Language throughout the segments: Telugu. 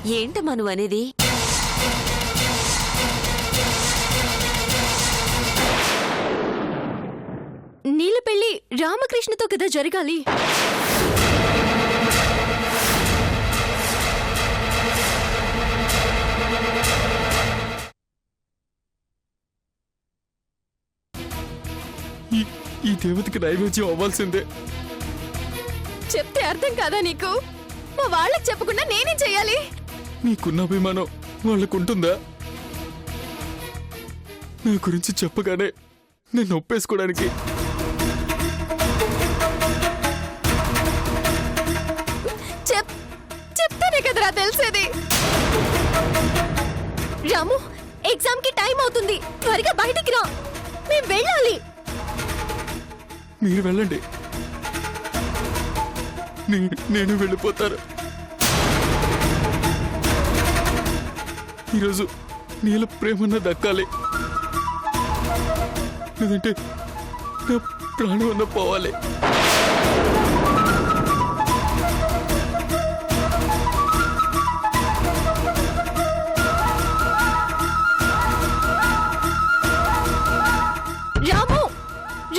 ఏంటమ్మా నువ్వు అనేది? నీళ్ళ పెళ్లి రామకృష్ణతో కదా జరగాలి. ఈ దేవతకి నైవేద్యం అవ్వాల్సిందే. చెప్తే అర్థం కాదా నీకు? మా వాళ్ళకి చెప్పకుండా నేనేం చెయ్యాలి? నీకున్న అభిమానం వాళ్ళకుంటుందా? నా గురించి చెప్పగానే నేను ఒప్పేసుకోవడానికి చెప్తానే కదరా తెలిసేది. రాము, ఎగ్జామ్ కి టైం అవుతుంది, త్వరగా బయటికి రా, మేము వెళ్ళాలి. మీరు వెళ్ళండి, నేను వెళ్ళిపోతాను. ఈరోజు నీళ్ళ ప్రేమన్న దక్కాలి, లేదంటే నా ప్రాణం అన్న పోవాలి.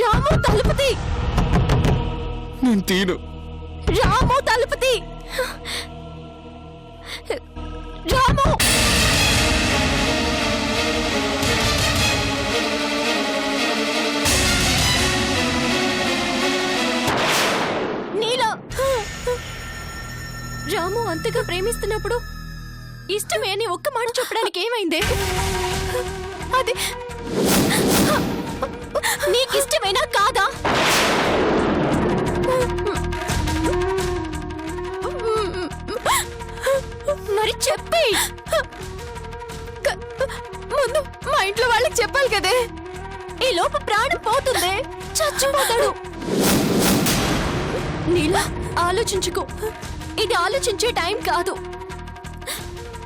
రాము తలుపుతి. నేను తీను. రాము తలుపుతి. రాము, నీలో రాము అంతగా ప్రేమిస్తున్నప్పుడు ఇష్టమే అని ఒక్క మాట చెప్పడానికి ఏమైందే? అది నీకిష్టమేనా కాదా? మరి చెప్పి ముందు మా ఇంట్లో వాళ్ళకి చెప్పాలి కదే. ఈ లోపు ప్రాణం పోతుంది, చచ్చిపోతాడు. నీలా ఆలోచించుకో, ఇది ఆలోచించే టైం కాదు.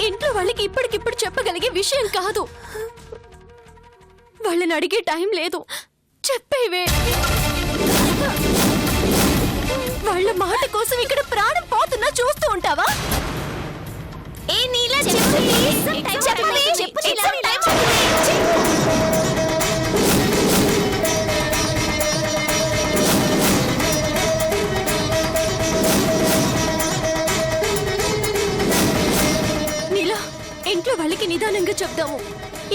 ఇంట్లో వాళ్ళకి ఇప్పటికిప్పుడు చెప్పగలిగే విషయం కాదు. వాళ్ళని అడిగే టైం లేదు. చెప్పేవే. వాళ్ళ మాట కోసం ఇక్కడ ప్రాణం పోతున్నా చూస్తూ ఉంటావా? ఏ నీలా నీలా, ఇంట్లో వాళ్ళకి నిదానంగా చెప్దాము.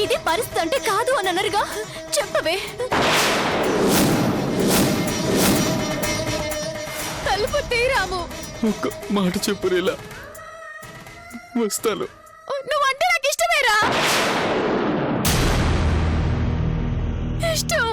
ఇది పరిస్థితి అంటే కాదు అని అన్నారుగా, చెప్పవే. తలుపు తీరాము. ఒక్క మాట చెప్పురేలా వస్తాను. నువ్వంటే నాకు ఇష్టమేరా? ఇష్టం.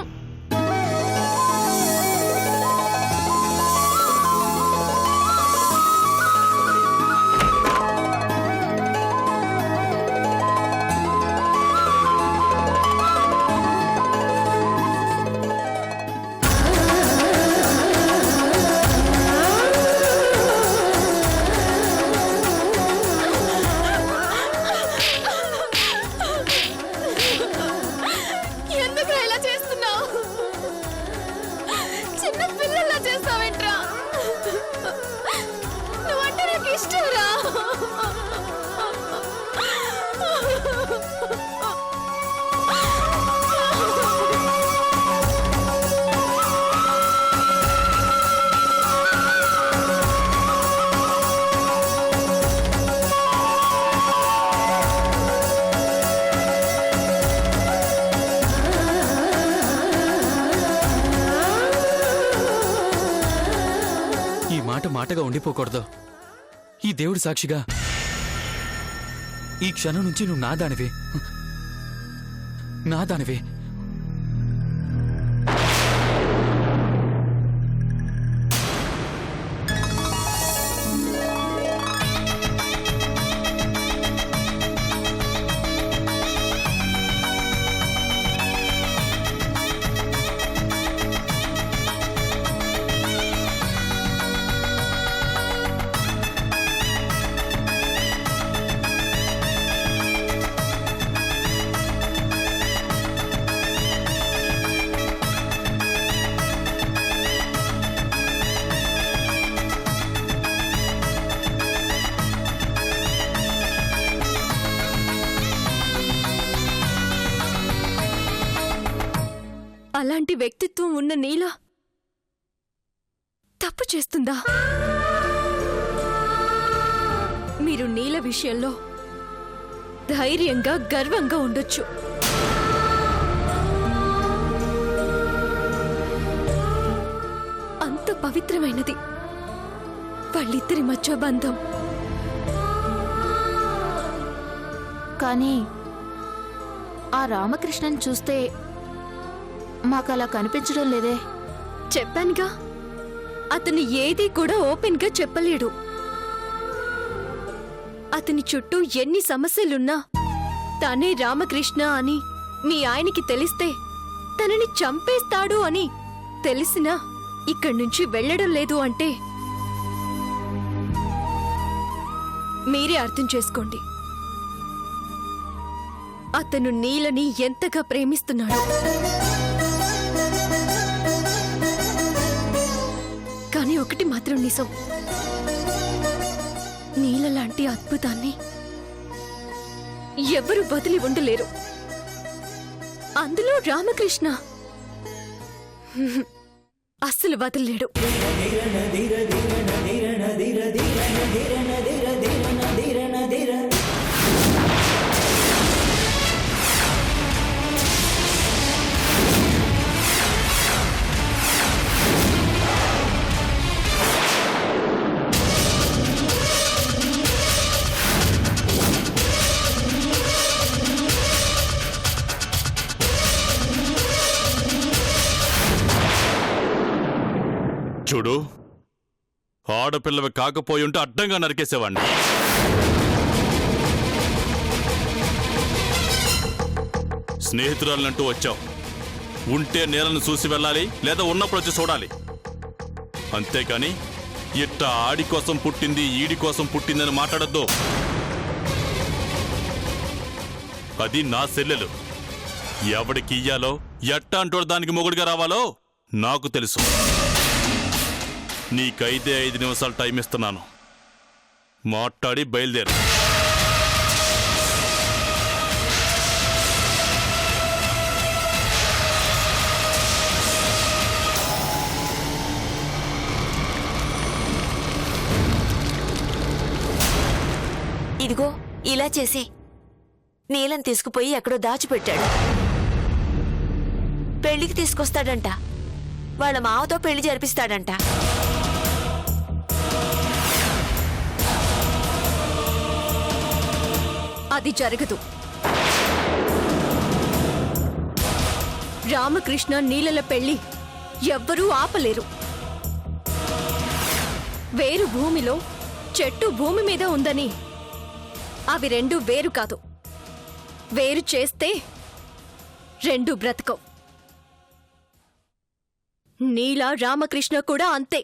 మాటగా ఉండిపోకూడదు. ఈ దేవుడి సాక్షిగా ఈ క్షణం నుంచి నువ్వు నాదానివే. అలాంటి వ్యక్తిత్వం ఉన్న నీల తప్పు చేస్తుందా? మీరు నీల విషయంలో ధైర్యంగా గర్వంగా ఉండొచ్చు. అంత పవిత్రమైనది వాళ్ళిద్దరి మధ్య బంధం. కానీ ఆ రామకృష్ణన్ చూస్తే మాకలా కనిపించడం లేదే. చెప్పానుగా, అతను ఏదీ కూడా ఓపెన్ గా చెప్పలేడు. అతని చుట్టూ ఎన్ని సమస్యలున్నా తనే రామకృష్ణ అని మీ ఆయనకి తెలిస్తే తనని చంపేస్తాడు అని తెలిసినా ఇక్కడి నుంచి వెళ్ళడం లేదు అంటే మీరే అర్థం చేసుకోండి అతను నీలని ఎంతగా ప్రేమిస్తున్నాడు. కానీ ఒకటి మాత్రం నిజం, నీల లాంటి అద్భుతాన్ని ఎవరు వదిలి ఉండలేరు. అందులో రామకృష్ణ అస్సలు వదలలేడు. చూడు, ఆడపిల్లవి కాకపోయి ఉంటే అడ్డంగా నరికేసేవాణ్ణి. స్నేహితురాలంటూ వచ్చావు. ఉంటే నేలను చూసి వెళ్ళాలి, లేదా ఉన్నప్పుడు వచ్చి చూడాలి. అంతేకాని ఇట్ట ఆడి కోసం పుట్టింది, ఈడి కోసం పుట్టిందని మాట్లాడద్దు. అది నా సెల్లెలు. ఎవడికి ఇయ్యాలో, ఎట్ట అంటూ దానికి మొగుడిగా రావాలో నాకు తెలుసు. నీకైతే 5 నిమిషాలు టైం ఇస్తున్నాను. మాట్లాడి బయలుదేరు. ఇదిగో ఇలా చేసి నీలం తీసుకుపోయి ఎక్కడో దాచిపెట్టాడు. పెళ్లికి తీసుకొస్తాడంట. వాళ్ళ మావతో పెళ్లి జరిపిస్తాడంట. అది జరగదు. రామకృష్ణ నీలల పెళ్లి ఎవ్వరూ ఆపలేరు. వేరు భూమిలో చెట్టు భూమి మీద ఉందని అవి రెండు వేరు కాదు. వేరు చేస్తే రెండు బ్రతకవు. నీల రామకృష్ణ కూడా అంతే.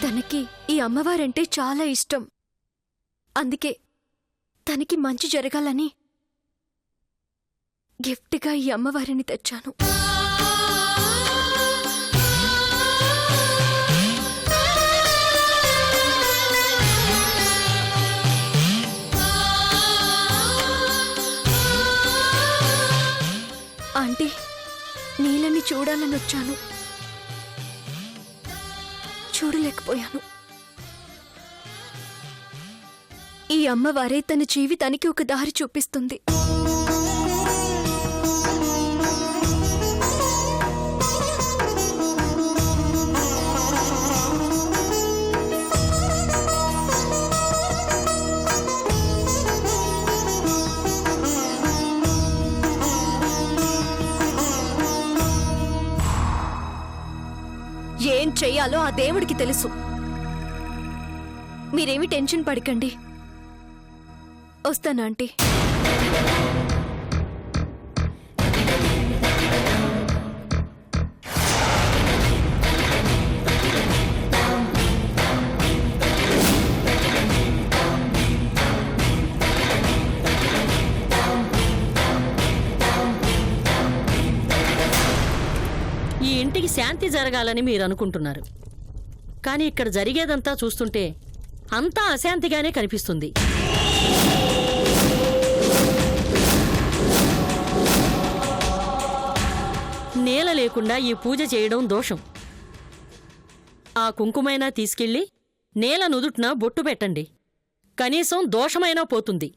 తనకి ఈ అమ్మవారంటే చాలా ఇష్టం. అందుకే తనకి మంచి జరగాలని గిఫ్ట్గా ఈ అమ్మవారిని తెచ్చాను. ఆంటీ, నీలని చూడాలని వచ్చాను. చూడలేకపోయాను. ఈ అమ్మవారే తన జీవితానికి ఒక దారి చూపిస్తుంది. ఏం చెయ్యాలో ఆ దేవుడికి తెలుసు. మీరేమి టెన్షన్ పడకండి. వస్తానా ఆంటీ? ఈ ఇంటికి శాంతి జరగాలని మీరు అనుకుంటున్నారు. కానీ ఇక్కడ జరిగేదంతా చూస్తుంటే అంతా అశాంతిగానే కనిపిస్తుంది. నేల లేకుండా ఈ పూజ చేయడం దోషం. ఆ కుంకుమైనా తీసుకెళ్ళి నేల నుదుట్న బొట్టు పెట్టండి. కనీసం దోషమైనా పోతుంది.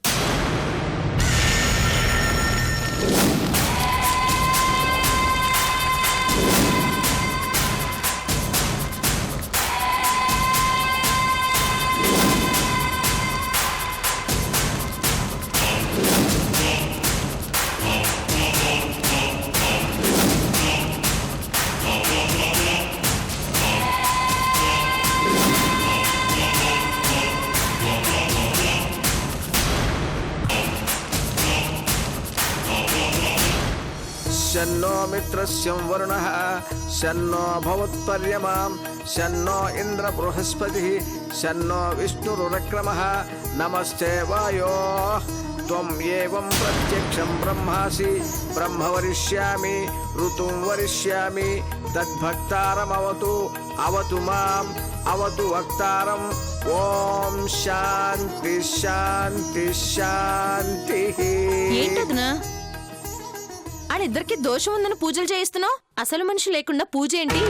शन्नो मित्रस्यं वरुणः शन्नो भवत्पर्यमां शन्नो इन्द्र बृहस्पतिः शन्नो विष्णुरुरक्रमः नमस्ते वायो त्वं एवं प्रत्यक्षं ब्रह्मासि ब्रह्म वरिष्यामि ऋतुं वरिष्यामि तद्भक्तारमवतु अवतु माम् अवतु वक्तारम् ओम शांति शांति शांतिः. ఏంటదనా ఆడిద్దరికి దోషం ఉందని పూజలు చేయిస్తున్నావు? అసలు మనిషి లేకుండా పూజ ఏంటి?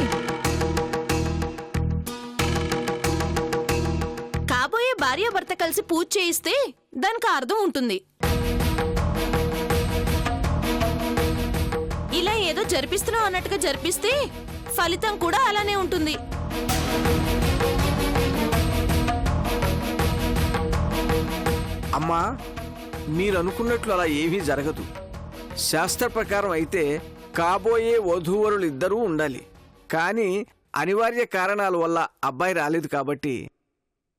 కాబోయే భార్య భర్త కలిసి పూజ చేయిస్తే దానికి అర్థం ఉంటుంది. ఇలా ఏదో జరిపిస్తున్నావు అన్నట్టుగా జరిపిస్తే ఫలితం కూడా అలానే ఉంటుంది. అమ్మా, మీరు అనుకున్నట్లు అలా ఏమీ జరగదు. శాస్త్ర ప్రకారం అయితే కాబోయే వధూవరులు ఇద్దరూ ఉండాలి. కానీ అనివార్య కారణాల వల్ల అబ్బాయి రాలేదు కాబట్టి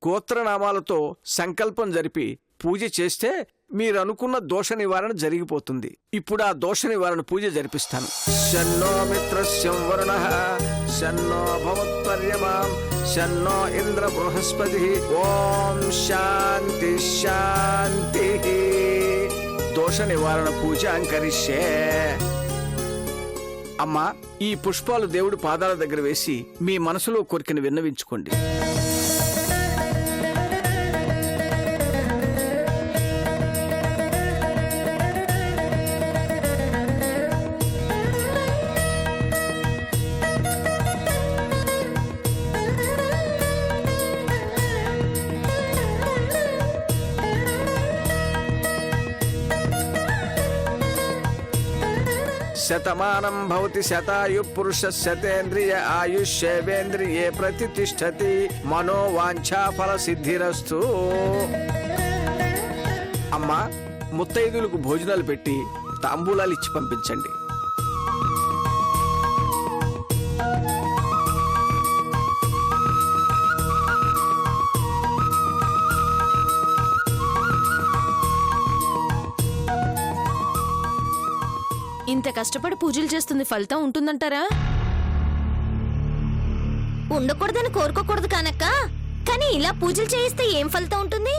గోత్రనామాలతో సంకల్పం జరిపి పూజ చేస్తే మీరు అనుకున్న దోష నివారణ జరిగిపోతుంది. ఇప్పుడు ఆ దోష నివారణ పూజ జరిపిస్తాను. శన్నో మిత్రస్యం వరుణః శన్నో భవత్పర్యమాం శన్నో ఇంద్ర బృహస్పతిః ఓం శాంతి శాంతిః. దోష నివారణ పూజ అంకరిష్యే. అమ్మా, ఈ పుష్పాలు దేవుడి పాదాల దగ్గర వేసి మీ మనసులో కోరికను విన్నవించుకోండి. శతమానం భవతి శతాయు పురుష శతేంద్రియ ఆయుష్యేవేంద్రియే ప్రతిష్టతి మనోవాంఛా ఫల సిద్ధిరస్తు. అమ్మా, ముత్తైదులకు భోజనాలు పెట్టి తాంబూలాలు ఇచ్చి పంపించండి. ఇంత కష్టపడి పూజలు చేస్తుంది, ఫలితం ఉంటుందంటారా? ఉండకూడదని కోరుకోకూడదు కానక్క, కానీ ఇలా పూజలు చేయిస్తే ఏం ఫలితం ఉంటుంది?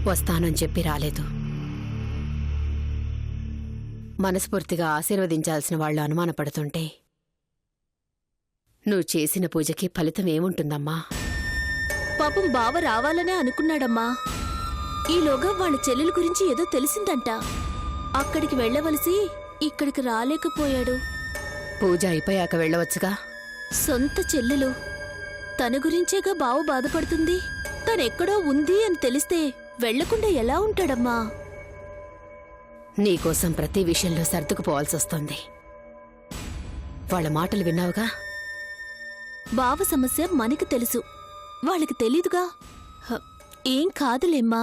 వస్తానని చెప్పి రాలేదు. మనస్ఫూర్తిగా ఆశీర్వదించాల్సిన వాళ్ళు అనుమానపడుతుంటే నువ్వు చేసిన పూజకి ఫలితం ఏముంటుందమ్మా? పాపం బావ రావాలనే అనుకున్నాడమ్మా. ఈలోగా వాళ్ళ చెల్లెల గురించి ఏదో తెలిసిందంట. అక్కడికి వెళ్ళవలసి ఇక్కడికి రాలేకపోయాడు. పూజ అయిపోయాక వెళ్ళవచ్చుగా. సొంత చెల్లెలు, తన గురించేగా బావ బాధపడుతుంది. తనెక్కడో ఉంది అని తెలిస్తే వెళ్లకుండా ఎలా ఉంటాడమ్మా? నీకోసం ప్రతి విషయంలో సర్దుకుపోవాల్సొస్తుంది. వాళ్ళ మాటలు విన్నావుగా. బావ సమస్య మనకి తెలుసు, వాళ్ళకి తెలీదుగా. ఏం కాదులేమ్మా.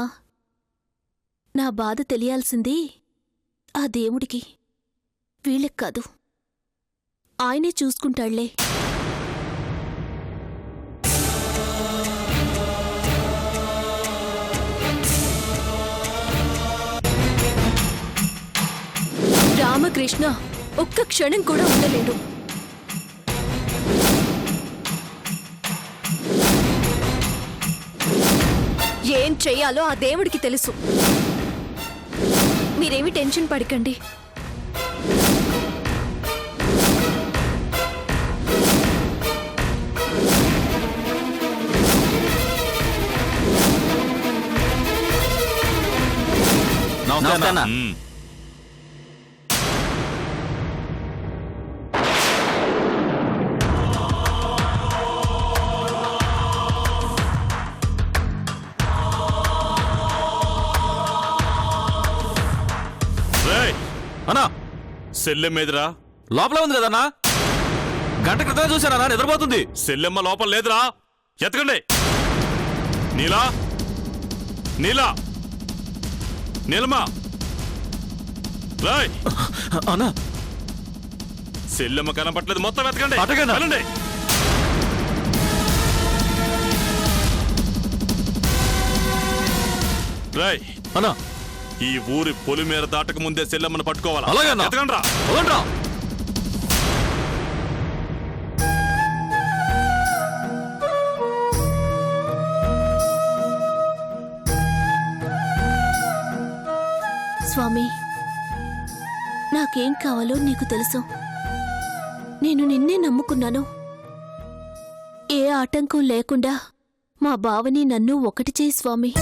నా బాధ తెలియాల్సింది ఆ దేవుడికి, వీళ్ళకి కాదు. ఆయనే చూసుకుంటాళ్లే. రామకృష్ణ ఒక్క క్షణం కూడా ఉండలేడు. ఏం చెయ్యాలో ఆ దేవుడికి తెలుసు. మీరేమి టెన్షన్ పడకండి. అన్నా సెల్లెమ్మ ఎదురా? లోపల ఉంది కదన్నా, గంట క్రితం చూశానా నిద్రపోతుంది. సెల్లెమ్మ లోపల లేదురా, ఎత్తకండి. నీలా నీలా నీలమ్మా, రాయ్. అన్నా సెల్లెమ్మ కనపట్లేదు, మొత్తం ఎత్తకండి. అటకన్నా. వెళ్ళండి. రాయ్ అన్నా, ఈ ఊరి పొలిమేర దాటక ముందే సెల్లమ్మను పట్టుకోవాలా? అలాగేనా? ఎత్తకండి రా. వదలండ్రా. స్వామి, నాకేం కావాలో నీకు తెలుసు. నేను నిన్నే నమ్ముకున్నాను. ఏ ఆటంకం లేకుండా మా బావని నన్ను ఒకటి చేయి స్వామి.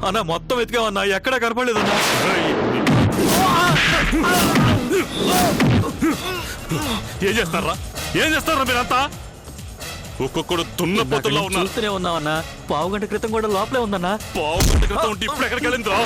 అన్నా మొత్తం వెతికామన్నా, ఎక్కడా కనపడలేదన్నా. ఏం చేస్తారా? ఏం చేస్తారా మీరంతా? ఒక్కొక్కడు దున్నపోతుల్లో ఉన్నారు. చూస్తూనే ఉన్నామన్నా, పావు గంట క్రితం కూడా లోపలే ఉందన్నా. పావు గంట క్రితం ఉంటే ఇప్పుడు ఎక్కడికి వెళ్ళిందిరా?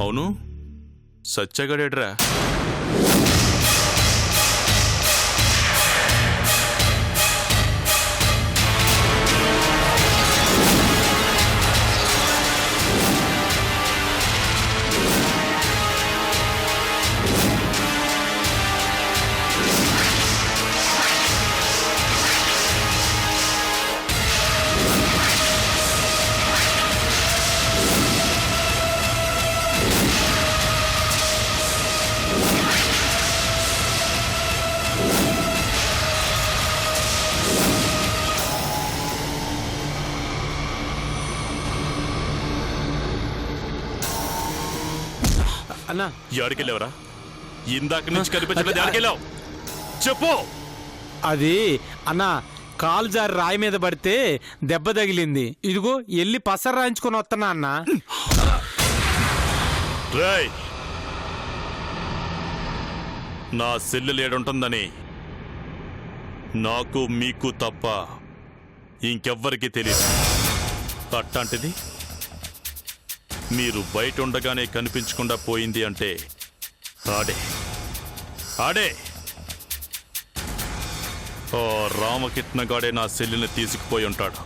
అవును, సత్యగడేడ్రా? అన్నా, ఎవరికెళ్ళావరా? ఇందాక నుంచి కనిపించలేదు. ఎవరికెళ్ళావు చెప్పు. అది అన్నా, కాలు జారి రాయి మీద పడితే దెబ్బ తగిలింది. ఇదిగో ఎల్లి పసర రాయించుకొని వస్తున్నా అన్నా. రేయ్, నా సెల్లు ఏడుంటుందని నాకు మీకు తప్ప ఇంకెవ్వరికీ తెలియదు. అట్లాంటిది మీరు బయట ఉండగానే కనిపించకుండా పోయింది అంటే ఆడే ఆడే ఓ రామకృష్ణగాడే నా సెల్లుని తీసుకుపోయి ఉంటాడు.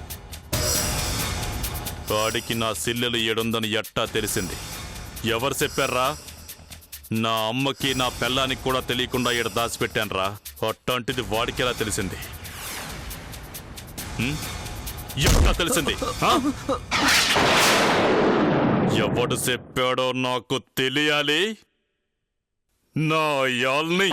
వాడికి నా సెల్లెలు ఏడుందని ఎట్టా తెలిసింది? ఎవరు చెప్పారా? నా అమ్మకి నా పెళ్ళానికి కూడా తెలియకుండా ఈడ దాచిపెట్టానురా. అట్లాంటిది వాడికి ఎలా తెలిసింది? ఎట్టా తెలిసింది? ఎవడు చెప్పాడో నాకు తెలియాలి. నా యాల్ని